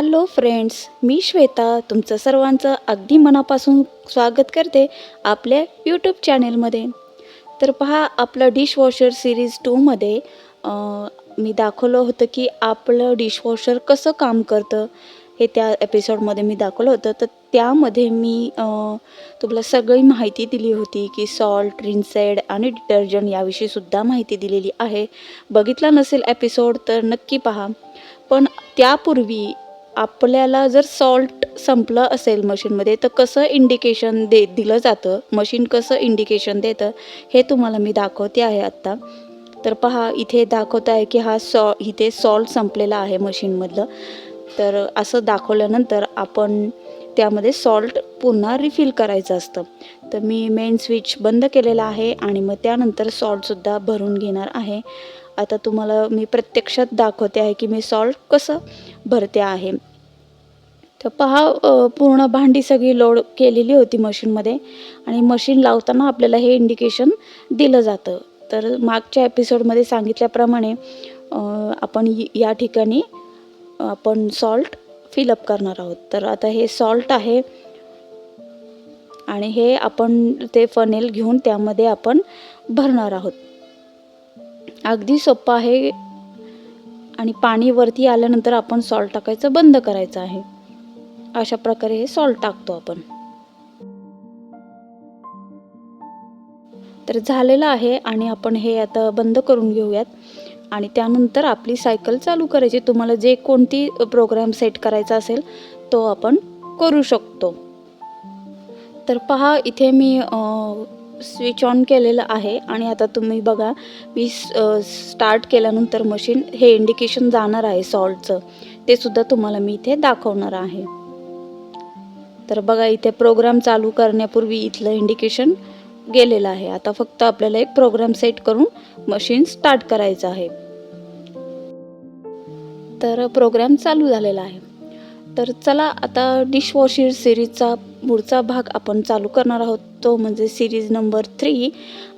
Hello friends, मी श्वेता तुमचं सर्वांचं अगदी मनापासून स्वागत करते आपल्या यूट्यूब चॅनेलमध्ये. तर पहा, आपलं डिशवॉशर सिरीज 2मध्ये मी दाखवलं होतं की आपलं डिशवॉशर कसं काम करतं, हे त्या एपिसोडमध्ये मी दाखवलं होतं. तर त्यामध्ये मी तुम्हाला सगळी माहिती दिली होती की सॉल्ट, रिन्सेड आणि डिटर्जंट याविषयीसुद्धा माहिती दिलेली आहे. बघितला नसेल एपिसोड तर नक्की पहा. पण त्यापूर्वी आपल्याला जर सॉल्ट संपलं असेल मशीनमध्ये तर कसं इंडिकेशन दिलं जातं, मशीन कसं इंडिकेशन देतं हे तुम्हाला मी दाखवते आहे आत्ता. तर पहा, इथे दाखवत आहे की इथे सॉल्ट संपलेला आहे मशीनमधलं. तर असं दाखवल्यानंतर आपण त्यामध्ये सॉल्ट पुन्हा रिफिल करायचं असतं. तर मी मेन स्विच बंद केलेला आहे आणि मग त्यानंतर सॉल्टसुद्धा भरून घेणार आहे. आता तुम्हाला मी प्रत्यक्षात दाखवते आहे की मी सॉल्ट कसं भरते आहे. तर पहा, पूर्ण भांडी सगळी लोड केलेली होती मशीनमध्ये आणि मशीन लावताना आपल्याला हे इंडिकेशन दिलं जातं. तर मागच्या एपिसोडमध्ये सांगितल्याप्रमाणे आपण या ठिकाणी आपण सॉल्ट फिलअप करणार आहोत. तर आता हे सॉल्ट आहे आणि हे आपण ते फनेल घेऊन त्यामध्ये आपण भरणार आहोत. अगदी सोपं आहे आणि पाणी वरती आल्यानंतर आपण सॉल्ट टाकायचं बंद करायचं आहे. अशा प्रकारे हे सॉल्ट टाकतो आपण. तर झालेलं आहे आणि आपण हे आता बंद करून घेऊयात आणि त्यानंतर आपली सायकल चालू करायची. तुम्हाला जे कोणती प्रोग्राम सेट करायचा असेल तो आपण करू शकतो. तर पहा, इथे मी स्विच ऑन केलेलं आहे आणि आता तुम्ही बघा, मी स्टार्ट केल्यानंतर मशीन हे इंडिकेशन जाणार आहे सॉल्टचं, ते सुद्धा तुम्हाला मी इथे दाखवणार आहे. तर बघा, इथे प्रोग्राम चालू करण्यापूर्वी इथलं इंडिकेशन गेलेलं आहे. आता फक्त आपल्याला एक प्रोग्राम सेट करून मशीन स्टार्ट करायचं आहे. तर प्रोग्राम चालू झालेला आहे. तर चला, आता डिशवॉशर सिरीजचा पुढचा भाग आपण चालू करणार आहोत, तो म्हणजे सिरीज नंबर 3.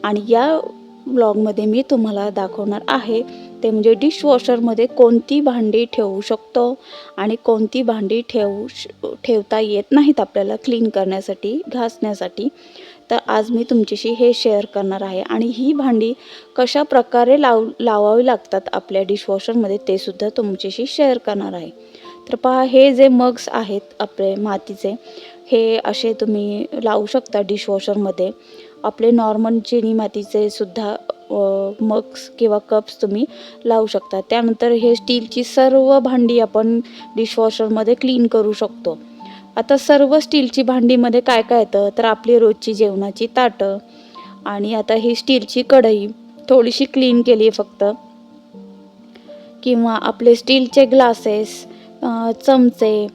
आणि या ब्लॉगमध्ये मी तुम्हाला दाखवणार आहे ते म्हणजे डिशवॉशरमध्ये कोणती भांडी ठेवू शकतो आणि कोणती भांडी ठेवता येत नाहीत आपल्याला क्लीन करण्यासाठी, घासण्यासाठी. तर आज मी तुमच्याशी हे शेअर करणार आहे आणि ही भांडी कशा प्रकारे लावावी लागतात आपल्या डिशवॉशरमध्ये ते सुद्धा तुमच्याशी शेअर करणार आहे. तर पहा, हे जे मग्स आहेत आपले मातीचे, हे असे तुम्ही लावू शकता डिशवॉशरमध्ये. आपले नॉर्मल चिनी मातीचे सुद्धा मग्स किंवा कप्स तुम्ही लावू शकता. त्यानंतर हे स्टीलची सर्व भांडी आपण डिशवॉशरमध्ये क्लीन करू शकतो. आता सर्व स्टीलची भांडीमध्ये काय काय येतं, तर आपली रोजची जेवणाची ताटं आणि आता ही स्टीलची कढई थोडीशी क्लीन केली आहे फक्त, किंवा आपले स्टीलचे ग्लासेस, चमचे,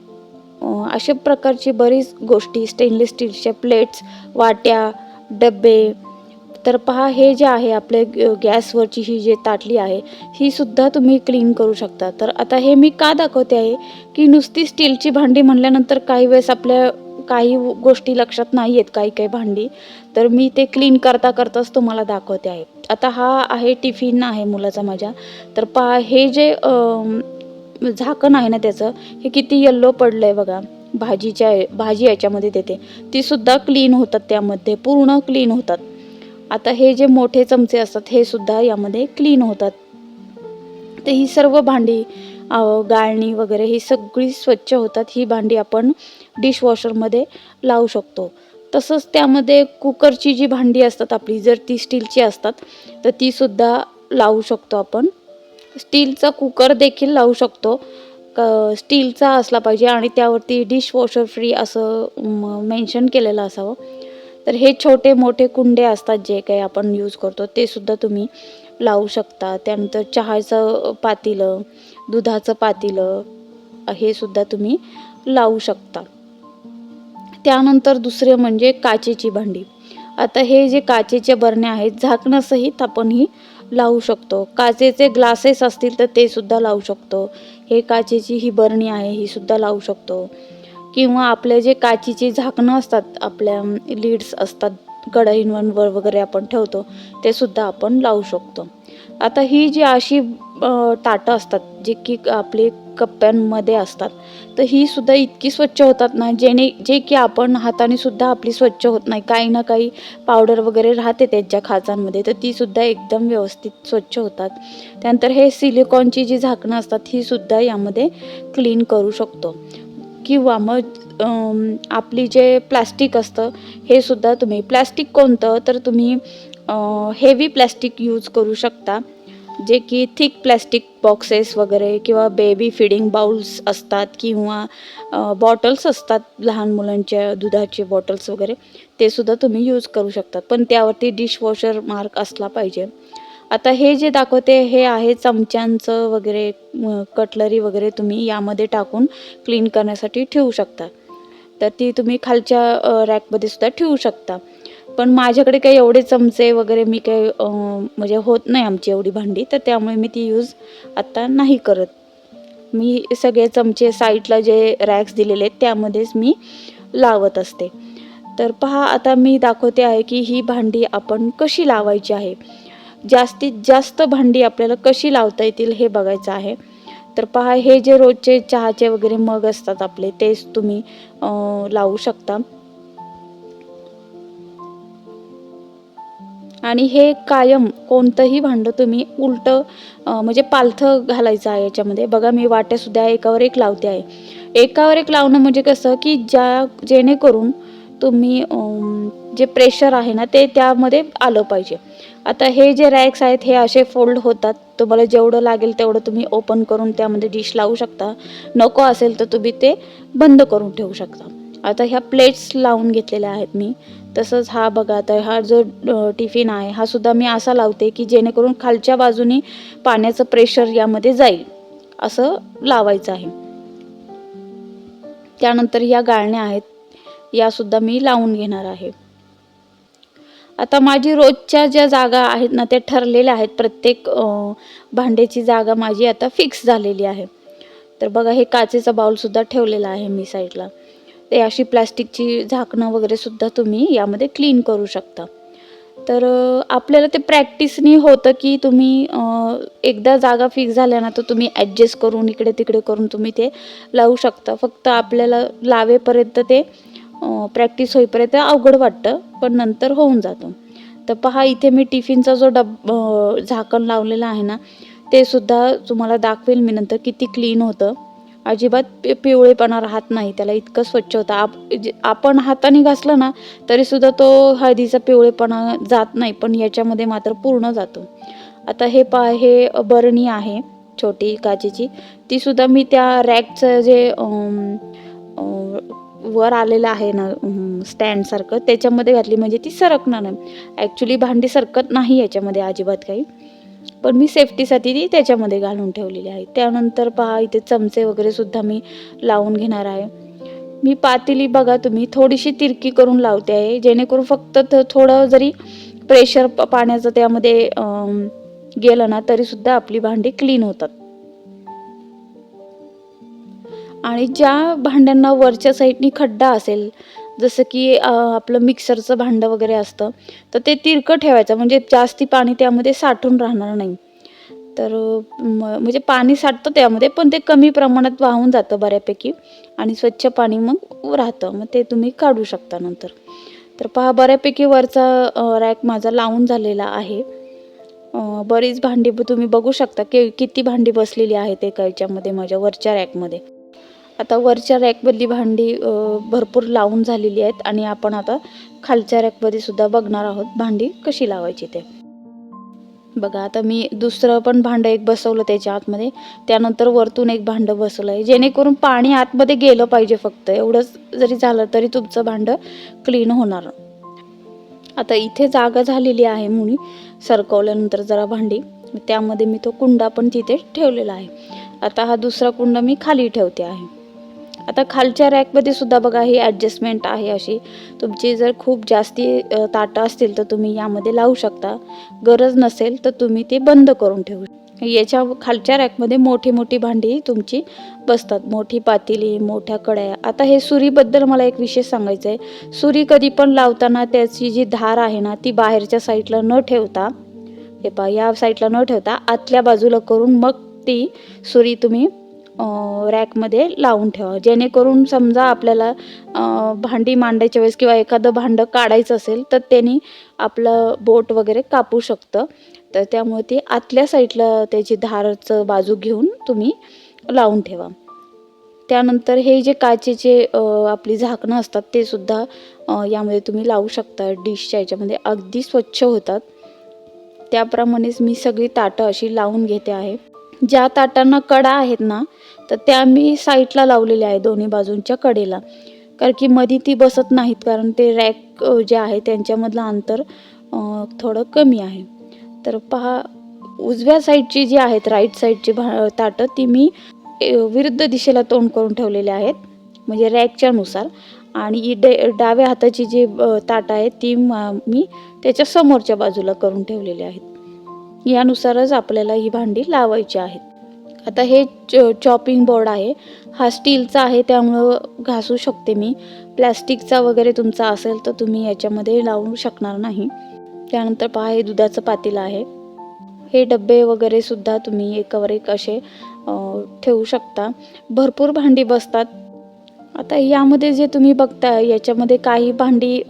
अशा प्रकारची बरीच गोष्टी, स्टेनलेस स्टीलच्या प्लेट्स, वाट्या, डबे. तर पहा, हे जे आहे आपले गॅसवरची ही जी ताटली आहे ही सुद्धा तुम्ही क्लीन करू शकता. तर आता हे मी का दाखवते आहे की नुसती स्टीलची भांडी म्हणल्यानंतर काही वेळेस आपल्या काही गोष्टी लक्षात नाही येत, काही भांडी. तर मी ते क्लीन करताच तुम्हाला दाखवते आहे. आता हा आहे टिफिन आहे मुलाचा माझ्या. तर पहा, हे जे झाकण आहे ना त्याचं, हे किती येल्लो पडलं आहे बघा. भाजी याच्यामध्ये देते ती सुद्धा क्लीन होतात, त्यामध्ये पूर्ण क्लीन होतात. आता हे जे मोठे चमचे असतात हे सुद्धा यामध्ये क्लीन होतात. तर ही सर्व भांडी, गाळणी वगैरे ही सगळी स्वच्छ होतात. ही भांडी आपण डिशवॉशरमध्ये लावू शकतो. तसंच त्यामध्ये कुकरची जी भांडी असतात आपली, जर ती स्टीलची असतात तर ती सुद्धा लावू शकतो आपण. स्टीलचा कुकर देखील लावू शकतो. स्टीलचा असला पाहिजे आणि त्यावरती डिशवॉशर फ्री असं मेन्शन केलेलं असावं. तर हे छोटे मोठे कुंडे असतात जे काही आपण यूज करतो ते सुद्धा तुम्ही लावू शकता. त्यानंतर चहाचं पातेलं, दुधाचं पातेलं, हे सुद्धा तुम्ही लावू शकता. त्यानंतर दुसरे म्हणजे काचेची भांडी. आता हे जे काचेच्या बरण्या आहेत, झाकणासहित आपण ही लावू शकतो. काचेचे ग्लासेस असतील तर ते सुद्धा लावू शकतो. हे काचेची ही बरणी आहे ही सुद्धा लावू शकतो. किंवा आपले जे काचेची झाकणं असतात, आपल्या लिड्स असतात, कढईंवर वगैरे आपण ठेवतो, ते सुद्धा आपण लावू शकतो. आता ही जी अशी ताटं असतात जे की आपले कप्प्यांमध्ये असतात. तर ही सुद्धा इतकी स्वच्छ होतात ना, जे की आपण हाताने सुद्धा आपली स्वच्छ होत नाही. काही ना काही पावडर वगैरे राहते त्यांच्या खाचांमध्ये, तर ती सुद्धा एकदम व्यवस्थित स्वच्छ होतात. त्यानंतर हे सिलिकॉनची जी झाकणं असतात ही सुद्धा यामध्ये क्लीन करू शकतो. किंवा मग आपली जे प्लास्टिक असतं हे सुद्धा तुम्ही, प्लास्टिक कोणतं तर तुम्ही हेवी प्लास्टिक यूज करू शकता, जे की थिक प्लॅस्टिक बॉक्सेस वगैरे किंवा बेबी फीडिंग बाउल्स असतात किंवा बॉटल्स असतात लहान मुलांच्या दुधाचे बॉटल्स वगैरे, ते सुद्धा तुम्ही यूज करू शकतात, पण त्यावरती डिशवॉशर मार्क असला पाहिजे. आता हे जे दाखवते हे आहे चमच्यांचं वगैरे, कटलरी वगैरे तुम्ही यामध्ये टाकून क्लीन करण्यासाठी ठेवू शकता. तर ती तुम्ही खालच्या रॅकमध्ये सुद्धा ठेवू शकता. पण माझ्याकडे काही एवढे चमचे वगैरे मी काही म्हणजे होत नाही आमची एवढी भांडी, तर त्यामुळे मी ती यूज आत्ता नाही करत. मी सगळे चमचे साईडला जे रॅक्स दिलेले आहेत त्यामध्येच मी लावत असते. तर पहा, आता मी दाखवते आहे की ही भांडी आपण कशी लावायची आहे. जास्तीत जास्त भांडी आपल्याला कशी लावता येतील हे बघायचं आहे. तर पहा, हे जे रोजचे चहाचे वगैरे मग असतात आपले, तेच तुम्ही लावू शकता. आणि हे कायम कोणतंही भांडं तुम्ही उलटं म्हणजे पालथं घालायचं आहे याच्यामध्ये. बघा, मी वाट्यासुद्धा एकावर एक लावते आहे. एकावर एक लावणं म्हणजे कसं की जेणेकरून तुम्ही जे प्रेशर आहे ना ते त्यामध्ये आलं पाहिजे. आता हे जे रॅक्स आहेत हे असे फोल्ड होतात. तुम्हाला जेवढं लागेल तेवढं तुम्ही ओपन करून त्यामध्ये डिश लावू शकता. नको असेल तर तुम्ही ते बंद करून ठेवू शकता. आता ह्या प्लेट्स लावून घेतलेल्या आहेत मी. तसंच हा बघा, आता हा जो टिफिन आहे हा सुद्धा मी असा लावते की जेणेकरून खालच्या बाजूनी पाण्याचं प्रेशर यामध्ये जाईल, असं लावायचं आहे. त्यानंतर या गाळण्या आहेत, या सुद्धा मी लावून घेणार आहे. आता माझी रोजच्या ज्या जागा आहेत ना त्या ठरलेल्या आहेत. प्रत्येक भांड्याची जागा माझी आता फिक्स झालेली आहे. तर बघा, हे काचेचा बाउलसुद्धा ठेवलेला आहे मी साईडला. ते अशी प्लॅस्टिकची झाकणं वगैरे सुद्धा तुम्ही यामध्ये क्लीन करू शकता. तर आपल्याला ते प्रॅक्टिसनी होतं की तुम्ही एकदा जागा फिक्स झाल्या ना तर तुम्ही ॲडजस्ट करून इकडे तिकडे करून तुम्ही ते लावू शकता. फक्त आपल्याला लावेपर्यंत ते प्रॅक्टिस होईपर्यंत अवघड वाटतं, पण नंतर होऊन जातं. तर पहा, इथे मी टिफिनचा जो झाकण लावलेला आहे ना ते सुद्धा तुम्हाला दाखवेल मी नंतर किती क्लीन होतं. अजिबात पिवळेपणा राहत नाही त्याला, इतकं स्वच्छ होतं. आपण हाताने घासलं ना तरीसुद्धा तो हळदीचा पिवळेपणा जात नाही, पण याच्यामध्ये मात्र पूर्ण जातो. आता हे पहा, हे बरणी आहे छोटी काचेची, ती सुद्धा मी त्या रॅकचं जे वर आलेलं आहे ना स्टँडसारखं त्याच्यामध्ये घातली, म्हणजे ती सरकणार नाही. ॲक्च्युली भांडी सरकत नाही याच्यामध्ये अजिबात काही, पण मी सेफ्टीसाठी ती त्याच्यामध्ये घालून ठेवलेली आहे. त्यानंतर पहा, इथे चमचे वगैरे सुद्धा मी लावून घेणार आहे. मी पातेली बघा तुम्ही थोडीशी तिरकी करून लावते आहे, जेणेकरून फक्त थोडं जरी प्रेशर पाण्याचं त्यामध्ये गेलं ना तरीसुद्धा आपली भांडी क्लीन होतात. आणि ज्या भांड्यांना वरच्या साईडनी खड्डा असेल, जसं की आपलं मिक्सरचं भांडं वगैरे असतं, तर ते तिरकं ठेवायचं, म्हणजे जास्ती पाणी त्यामध्ये साठून राहणार नाही. तर म्हणजे पाणी साठतं त्यामध्ये, पण ते कमी प्रमाणात वाहून जातं बऱ्यापैकी आणि स्वच्छ पाणी मग राहतं. मग ते तुम्ही काढू शकता नंतर. तर पहा, बऱ्यापैकी वरचा रॅक माझा लावून झालेला आहे. बरीच भांडी तुम्ही बघू शकता की किती भांडी बसलेली आहेत एका याच्यामध्ये माझ्या वरच्या रॅकमध्ये. आता वरच्या रॅकमधली भांडी भरपूर लावून झालेली आहेत आणि आपण आता खालच्या रॅकमध्ये सुद्धा बघणार आहोत भांडी कशी लावायची ते. बघा, आता मी दुसरं पण भांडं एक बसवलं त्याच्या आतमध्ये, त्यानंतर वरतून एक भांडं बसवलं आहे, जेणेकरून पाणी आतमध्ये गेलं पाहिजे. फक्त एवढंच जरी झालं तरी तुमचं भांडं क्लीन होणार. आता इथे जागा झालेली आहे मुनी सरकवल्यानंतर जरा भांडी, त्यामध्ये मी तो कुंडा पण तिथे ठेवलेला आहे. आता हा दुसरा कुंड मी खाली ठेवते आहे. आता खालच्या रॅकमध्ये सुद्धा बघा ही ॲडजस्टमेंट आहे अशी. तुमची जर खूप जास्ती ताटं असतील तर तुम्ही यामध्ये लावू शकता, गरज नसेल तर तुम्ही ते बंद करून ठेवू. याच्या खालच्या रॅकमध्ये मोठी मोठी भांडी तुमची बसतात, मोठी पातेली, मोठ्या कढया. आता हे सुरीबद्दल मला एक विशेष सांगायचं आहे. सुरी कधी पण लावताना त्याची जी धार आहे ना ती बाहेरच्या साईडला न ठेवता, हे पहा, या साईडला न ठेवता आतल्या बाजूला करून मग ती सुरी तुम्ही रॅकमध्ये लावून ठेवा, जेणेकरून समजा आपल्याला भांडी मांडायच्या वेळेस किंवा एखादं भांडं काढायचं असेल तर त्यांनी आपलं बोट वगैरे कापू शकतं. तर त्यामुळे ते आतल्या साईडला त्याची धारचं बाजू घेऊन तुम्ही लावून ठेवा. त्यानंतर हे जे काचेचे आपली झाकणं असतात ते सुद्धा यामध्ये तुम्ही लावू शकता. डिशच्या याच्यामध्ये अगदी स्वच्छ होतात. त्याप्रमाणेच मी सगळी ताटं अशी लावून घेते आहे. ज्या ताटांना कडा आहेत ना, तर त्या मी साईडला लावलेल्या आहे दोन्ही बाजूंच्या कडेला, कारण की मध्ये ती बसत नाहीत, कारण ते रॅक जे आहे त्यांच्यामधलं अंतर थोडं कमी आहे. तर पहा, उजव्या साईडची जी आहेत, राईट साईडची ताटं ती मी विरुद्ध दिशेला तोंड करून ठेवलेले आहेत, म्हणजे रॅकच्या नुसार. आणि डाव्या हाताची जी ताटं आहेत ती मी त्याच्या समोरच्या बाजूला करून ठेवलेली आहेत. यानुसारच आपल्याला ही भांडी लावायची आहेत. आता हे चॉपिंग बोर्ड आहे, हा स्टीलचा आहे त्यामुळं घासू शकते मी. प्लॅस्टिकचा वगैरे तुमचा असेल तर तुम्ही याच्यामध्ये लावू शकणार नाही. त्यानंतर पहा, हे दुधाचं पातेलं आहे. हे डबे वगैरे सुद्धा तुम्ही एकावर एक असे ठेवू शकता. भरपूर भांडी बसतात. आता यामध्ये जे तुम्ही बघता याच्यामध्ये काही भांडी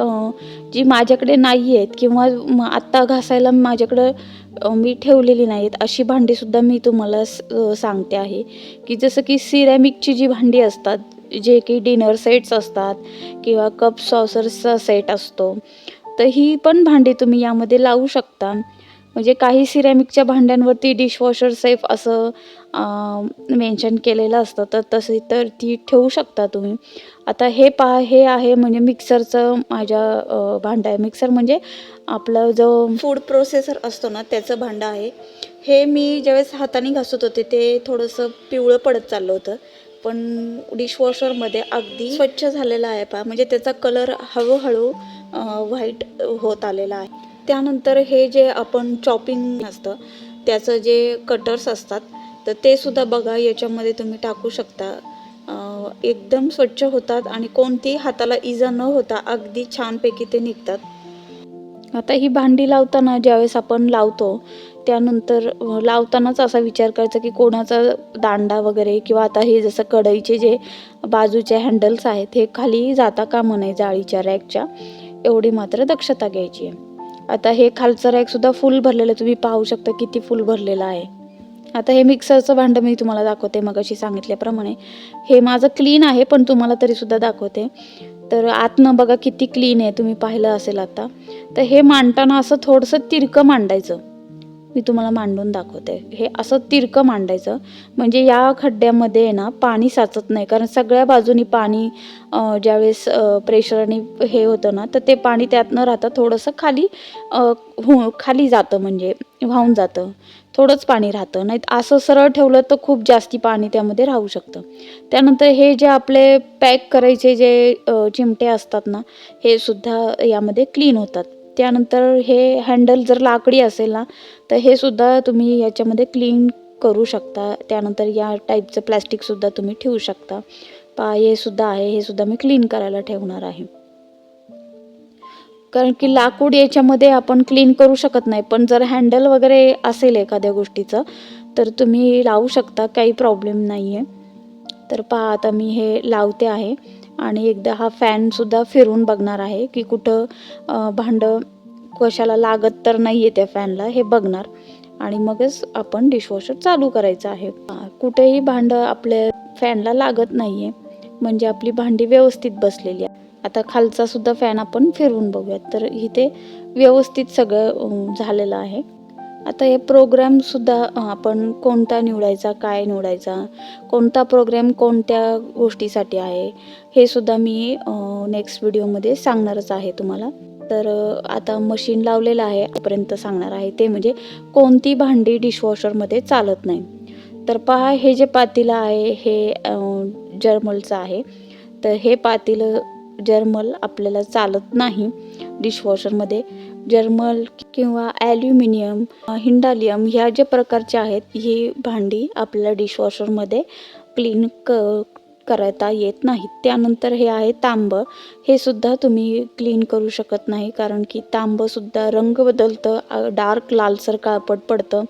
जी माझ्याकडे नाही आहेत किंवा आत्ता घासायला माझ्याकडं मी ठेवलेली नाहीत, अशी भांडीसुद्धा मी तुम्हाला सांगते आहे. की जसं की सिरॅमिकची जी भांडी असतात, जे की डिनर सेट्स असतात किंवा कप सॉसर्सचा सेट असतो, तर ही पण भांडी तुम्ही यामध्ये लावू शकता. म्हणजे काही सिरॅमिकच्या भांड्यांवरती डिशवॉशर सेफ असं मेन्शन केलेलं असतं, तर तसे तर ती ठेवू शकता तुम्ही. आता हे पहा, हे आहे म्हणजे मिक्सरचं माझ्या भांडं आहे. मिक्सर म्हणजे आपलं जो फूड प्रोसेसर असतो ना, त्याचं भांडं आहे. हे मी ज्यावेळेस हाताने घासत होते ते थोडंसं पिवळं पडत चाललं होतं, पण डिशवॉशरमध्ये अगदी स्वच्छ झालेलं आहे पहा, म्हणजे त्याचा कलर हळूहळू व्हाईट होत आलेला आहे. त्यानंतर हे जे आपण चॉपिंग असतं त्याचं जे कटर्स असतात, तर ते सुद्धा बघा याच्यामध्ये तुम्ही टाकू शकता. एकदम स्वच्छ होतात आणि कोणतीही हाताला इजा न होता अगदी छानपैकी ते निघतात. आता ही भांडी लावताना ज्यावेळेस आपण लावतो त्यानंतर लावतानाच असा विचार करायचा की कोणाचा दांडा वगैरे किंवा आता हे जसं कढईचे जे बाजूचे हँडल्स आहेत हे खाली जाता कामा नये जाळीच्या रॅकच्या, एवढी मात्र दक्षता घ्यायची आहे. आता हे खालचं रॅकसुद्धा फुल भरलेलं तुम्ही पाहू शकता किती फुल भरलेलं आहे. आता हे मिक्सरचं भांडं मी तुम्हाला दाखवते मगाशी सांगितल्याप्रमाणे. हे माझं क्लीन आहे पण तुम्हाला तरीसुद्धा दाखवते. तर आतनं बघा किती क्लीन आहे, तुम्ही पाहिलं असेल आता. तर हे मांडताना असं थोडंसं तिरकं मांडायचं. मी तुम्हाला मांडून दाखवते. हे असं तिरकं मांडायचं म्हणजे या खड्ड्यामध्ये आहे ना पाणी साचत नाही, कारण सगळ्या बाजूनी पाणी ज्यावेळेस प्रेशरने हे होतं ना, तर ते पाणी त्यात न राहता थोडंसं खाली जातं, म्हणजे वाहून जातं. थोडंच पाणी राहतं, नाही असं सरळ ठेवलं तर खूप जास्ती पाणी त्यामध्ये राहू शकतं. त्यानंतर हे जे आपले पॅक करायचे जे चिमटे असतात ना, हे सुद्धा यामध्ये क्लीन होतात. त्यानंतर हे हँडल जर लाकडी असेल ना, तर हे सुद्धा तुम्ही याच्यामध्ये क्लीन करू शकता. त्यानंतर या टाईपचं प्लॅस्टिकसुद्धा तुम्ही ठेवू शकता. पहा, हे सुद्धा आहे, हे सुद्धा मी क्लीन करायला ठेवणार आहे. कारण की लाकूड याच्यामध्ये आपण क्लीन करू शकत नाही, पण जर हँडल वगैरे असेल एखाद्या गोष्टीचं तर तुम्ही लावू शकता, काही प्रॉब्लेम नाही आहे. तर पहा, आता मी हे लावते आहे आणि एकदा हा फॅनसुद्धा फिरवून बघणार आहे की कुठं भांडं कशाला लागत तर नाही आहे त्या फॅनला, हे बघणार आणि मगच आपण डिशवॉशर चालू करायचं आहे. कुठेही भांडं आपल्या फॅनला लागत नाही आहे, म्हणजे आपली भांडी व्यवस्थित बसलेली आहे. आता खालचा सुद्धा फॅन आपण फिरवून बघूयात. तर इथे व्यवस्थित सगळं झालेलं आहे. आता हे प्रोग्रामसुद्धा आपण कोणता निवडायचा, काय निवडायचा, कोणता प्रोग्राम कोणत्या गोष्टीसाठी आहे, हे सुद्धा मी नेक्स्ट व्हिडिओमध्ये सांगणारच आहे तुम्हाला. तर आता मशीन लावलेलं आहे, आतापर्यंत सांगणार आहे ते म्हणजे कोणती भांडी डिशवॉशरमध्ये चालत नाही. तर पहा, हे जे पातेलं आहे हे जर्मलचं आहे. तर हे पातेलं जर्मल आपल्याला चालत नाही डिशवॉशरमध्ये. जर्मल किंवा ॲल्युमिनियम, हिंडालियम ह्या ज्या प्रकारचे आहेत, ही भांडी आपल्याला डिशवॉशरमध्ये क्लीन करता येत नाहीत. त्यानंतर हे आहे तांबं. हे सुद्धा तुम्ही क्लीन करू शकत नाही, कारण की तांबंसुद्धा रंग बदलतं, डार्क लालसर काळपट पडतं.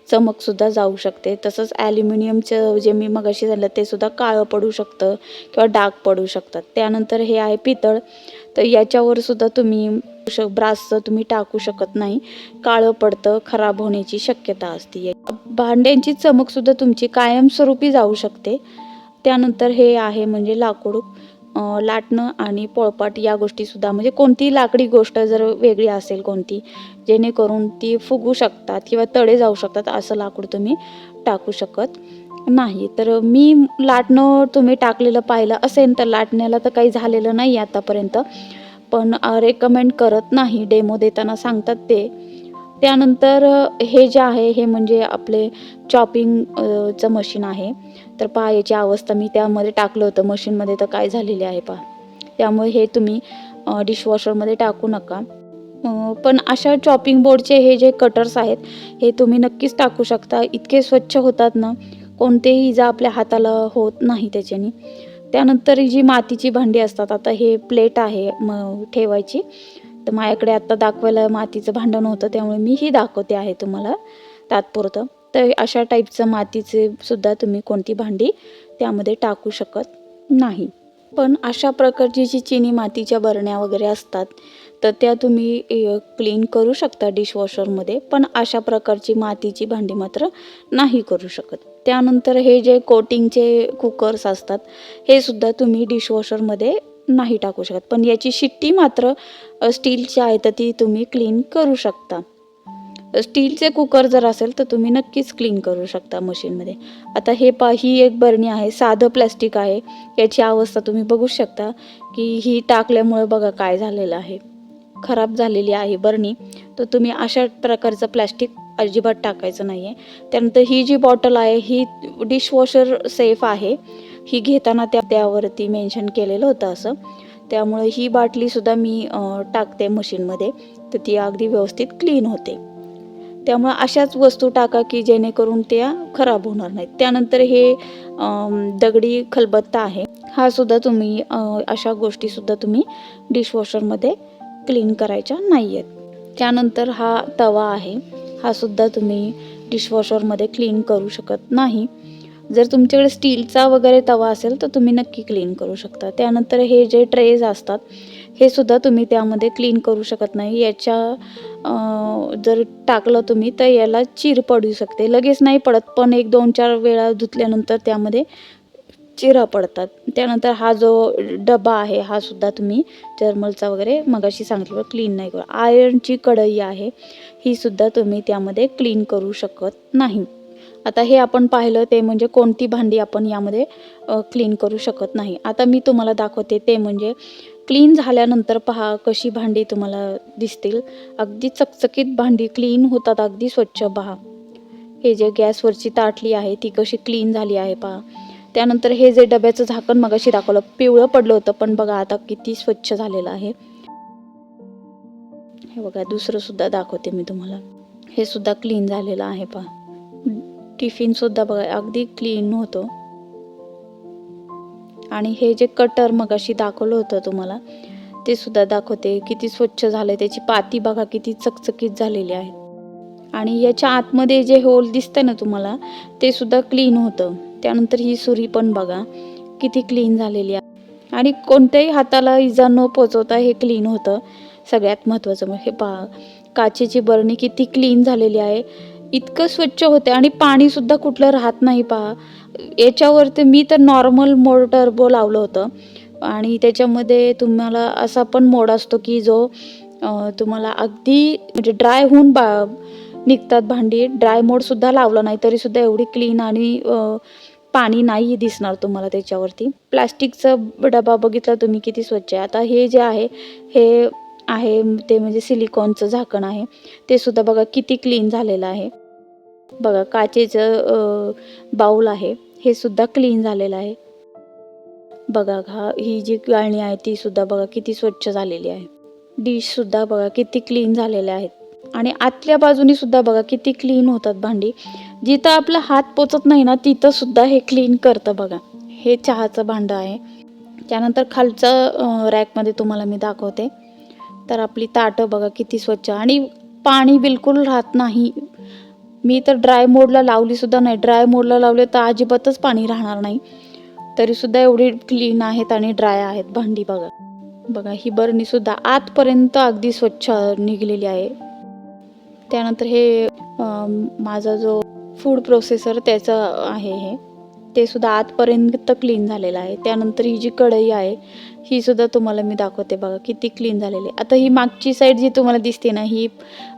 चमकसुद्धा जाऊ शकते. तसंच ॲल्युमिनियमचं जे मी मगाशी झालं ते सुद्धा काळं पडू शकतं किंवा डाग पडू शकतात. त्यानंतर हे आहे पितळ, तर याच्यावर सुद्धा तुम्ही ब्रासचं तुम्ही टाकू शकत नाही, काळं पडतं, खराब होण्याची शक्यता असते. भांड्यांची चमकसुद्धा तुमची कायमस्वरूपी जाऊ शकते. त्यानंतर हे आहे म्हणजे लाकूड, लाटणं आणि पोळपाट या गोष्टीसुद्धा, म्हणजे कोणतीही लाकडी गोष्ट जर वेगळी असेल कोणती, जेणेकरून ती फुगू शकतात किंवा तडे जाऊ शकतात, असं लाकूड तुम्ही टाकू शकत नाही. तर मी लाटणं तुम्ही टाकलेलं पाहिलं असेल, तर लाटण्याला तर काही झालेलं नाही आतापर्यंत, पण रेकमेंड करत नाही, डेमो देताना सांगतात ते. त्यानंतर हे जे आहे हे म्हणजे आपले चॉपिंग चं मशीन आहे. तर पहा याची अवस्था, मी त्यामध्ये टाकलं होतं मशीनमध्ये, तर काय झालेली आहे पहा. त्यामुळे हे तुम्ही डिशवॉशरमध्ये टाकू नका. पण अशा चॉपिंग बोर्डचे हे जे कटर्स आहेत हे तुम्ही नक्कीच टाकू शकता. इतके स्वच्छ होतात ना, कोणतेही इजा आपल्या हाताला होत नाही त्याच्याने. त्यानंतर जी मातीची भांडी असतात, आता हे प्लेट आहे ठेवायची, तर माझ्याकडे आत्ता दाखवायला मातीचं भांडं नव्हतं, त्यामुळे मी ही दाखवते आहे तुम्हाला तात्पुरतं. तर अशा टाईपचं मातीचे सुद्धा तुम्ही कोणती भांडी त्यामध्ये टाकू शकत नाही. पण अशा प्रकारची जी चिनी मातीच्या बरण्या वगैरे असतात, तर त्या तुम्ही क्लीन करू शकता डिशवॉशरमध्ये, पण अशा प्रकारची मातीची भांडी मात्र नाही करू शकत. त्यानंतर हे जे कोटिंगचे कुकर्स असतात, हे सुद्धा तुम्ही डिशवॉशरमध्ये नाही टाकू शकत, पण याची शिट्टी मात्र स्टीलची आहे, तर ती तुम्ही क्लीन करू शकता. स्टीलचे कुकर जर असेल तर तुम्ही नक्कीच क्लीन करू शकता मशीनमध्ये. आता हे ही एक बरणी आहे, साधं प्लॅस्टिक आहे. याची अवस्था तुम्ही बघू शकता की ही टाकल्यामुळे बघा काय झालेलं आहे, खराब झालेली आहे बरणी. तर तुम्ही अशा प्रकारचं प्लॅस्टिक अजिबात टाकायचं नाही आहे. त्यानंतर ही जी बॉटल आहे ही डिशवॉशर सेफ आहे. ही घेताना त्यावरती मेन्शन केलेलं होतं असं. त्यामुळे ही बाटलीसुद्धा मी टाकते मशीनमध्ये, तर ती अगदी व्यवस्थित क्लीन होते. त्यामुळे अशाच वस्तू टाका की जेणेकरून त्या खराब होणार नाहीत. त्यानंतर हे दगडी खलबत्ता आहे, हा सुद्धा तुम्ही अशा गोष्टीसुद्धा तुम्ही डिशवॉशरमध्ये क्लीन करायच्या नाही आहेत. त्यानंतर हा तवा आहे, हा सुद्धा तुम्ही डिशवॉशरमध्ये क्लीन करू शकत नाही. जर तुमच्याकडे स्टीलचा वगैरे तवा असेल तर तुम्ही नक्की क्लीन करू शकता. त्यानंतर हे जे ट्रेज असतात हे सुद्धा तुम्ही त्यामध्ये क्लीन करू शकत नाही. जर टाकलं तुम्ही तर याला चीर पडू शकते. लगेच नाही पडत, पण 1-2-4 वेळा धुतल्यानंतर त्यामध्ये चिरा पडतात. त्यानंतर हा जो डबा आहे हा सुद्धा तुम्ही जर्मलचा वगैरे मगाशी सांगितलं क्लीन नाही करू. आयर्नची कढई आहे, ही सुद्धा तुम्ही त्यामध्ये क्लीन करू शकत नाही. आता हे आपण पाहिलं ते म्हणजे कोणती भांडी आपण यामध्ये क्लीन करू शकत नाही. आता मी तुम्हाला दाखवते ते म्हणजे क्लीन झाल्यानंतर पहा कशी भांडी तुम्हाला दिसतील. अगदी चकचकीत भांडी क्लीन होतात, अगदी स्वच्छ पहा. हे जे गॅसवरची ताटली आहे ती कशी क्लीन झाली आहे पहा. त्यानंतर हे जे डब्याचं झाकण मगाशी दाखवलं पिवळं पडलं होतं, पण बघा आता किती स्वच्छ झालेलं आहे. हे बघा दुसरं सुद्धा दाखवते मी तुम्हाला, हे सुद्धा क्लीन झालेलं आहे पहा. टिफिनसुद्धा बघा अगदी क्लीन होतं. आणि हे जे कटर मगाशी दाखवलं होतं तुम्हाला ते सुद्धा दाखवते, किती स्वच्छ झालं. त्याची पाती बघा किती चकचकीत झालेली आहे. आणि याच्या आतमध्ये जे होल दिसतंय ना तुम्हाला ते सुद्धा क्लीन होतं. त्यानंतर ही सुरी पण बघा किती क्लीन झालेली आहे आणि कोणत्याही हाताला इजा न पोचवता हे क्लीन होतं. सगळ्यात महत्त्वाचं हे पहा, काचेची बरणी किती क्लीन झालेली आहे, इतकं स्वच्छ होते आणि पाणीसुद्धा कुठलं राहत नाही पहा. याच्यावरती मी तर नॉर्मल मोड टर्बो लावलं होतं आणि त्याच्यामध्ये तुम्हाला असा पण मोड असतो की जो तुम्हाला अगदी म्हणजे ड्राय होऊन निघतात भांडी. ड्राय मोडसुद्धा लावला नाही तरीसुद्धा एवढी क्लीन आणि पाणी नाही दिसणार तुम्हाला त्याच्यावरती. प्लास्टिकचा डबा बघितला तुम्ही किती स्वच्छ आहे. आता हे जे आहे हे आहे ते म्हणजे सिलिकॉनचं झाकण आहे, ते सुद्धा बघा किती क्लीन झालेलं आहे. बघा काचेचं बाऊल आहे, हे सुद्धा क्लीन झालेलं आहे. बघा ही जी गाळणी आहे ती सुद्धा बघा किती स्वच्छ झालेली आहे. डिशसुद्धा बघा किती क्लीन झालेले आहेत आणि आतल्या बाजूनी सुद्धा बघा किती क्लीन होतात भांडी. जिथं आपला हात पोचत नाही ना तिथं सुद्धा हे क्लीन करतं बघा. हे चहाचं भांडं आहे. त्यानंतर खालचं रॅकमध्ये तुम्हाला मी दाखवते. तर आपली ताटं बघा किती स्वच्छ आणि पाणी बिलकुल राहत नाही. मी तर ड्राय मोडला लावली सुद्धा नाही. ड्राय मोडला लावले तर अजिबातच पाणी राहणार नाही. तरीसुद्धा एवढी क्लीन आहेत आणि ड्राय आहेत भांडी. बघा ही बरणीसुद्धा आतपर्यंत अगदी स्वच्छ निघलेली आहे. त्यानंतर हे माझा जो फूड प्रोसेसर त्याचं आहे हे, ते सुद्धा आतपर्यंत क्लीन झालेलं आहे. त्यानंतर ही जी कढई आहे ही सुद्धा तुम्हाला मी दाखवते. बघा किती क्लीन झालेली आहे. आता ही मागची साईड जी तुम्हाला दिसते ना, ही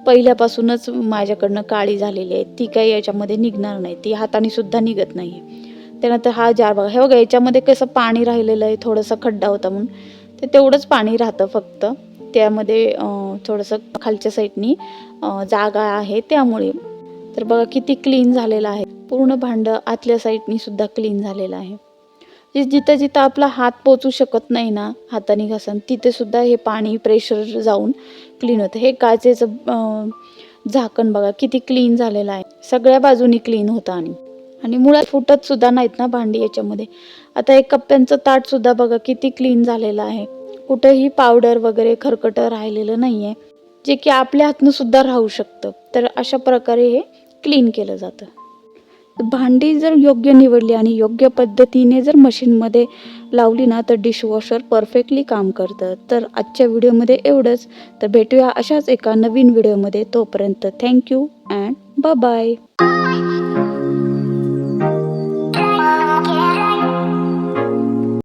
पहिल्यापासूनच माझ्याकडनं काळी झालेली आहे. ती काही याच्यामध्ये निघणार नाही, ती हाताने सुद्धा निघत नाही. त्यानंतर हा जार बघा, हे बघा याच्यामध्ये कसं पाणी राहिलेलं आहे. थोडासा खड्डा होता म्हणून ते तेवढंच पाणी राहतं फक्त. त्यामध्ये थोडंसं खालच्या साईडनी जागा आहे त्यामुळे. तर बघा किती क्लीन झालेलं आहे. पूर्ण भांडं आतल्या साईडनी सुद्धा क्लीन झालेलं आहे. जिथं जिथं आपला हात पोचू शकत नाही ना हाताने घासून, तिथे सुद्धा हे पाणी प्रेशर जाऊन क्लीन होतं. हे काचेचं झाकण बघा किती क्लीन झालेलं आहे. सगळ्या बाजूनी क्लीन होतं आणि मुळात फुटत सुद्धा नाहीत ना भांडी याच्यामध्ये. आता हे कप्प्यांचं ताट सुद्धा बघा किती क्लीन झालेलं आहे. कुठेही पावडर वगैरे खरकटं राहिलेलं नाही आहे, जे की आपल्या हातनं सुद्धा राहू शकतं. तर अशा प्रकारे हे क्लीन केलं जातं. भांडी जर योग्य निवडली आणि योग्य पद्धतीने जर मशीनमध्ये लावली ना, तर डिशवॉशर परफेक्टली काम करतं. तर आजच्या व्हिडिओमध्ये एवढंच. तर भेटूया अशाच एका नवीन व्हिडिओमध्ये. तोपर्यंत थँक्यू अँड बाय.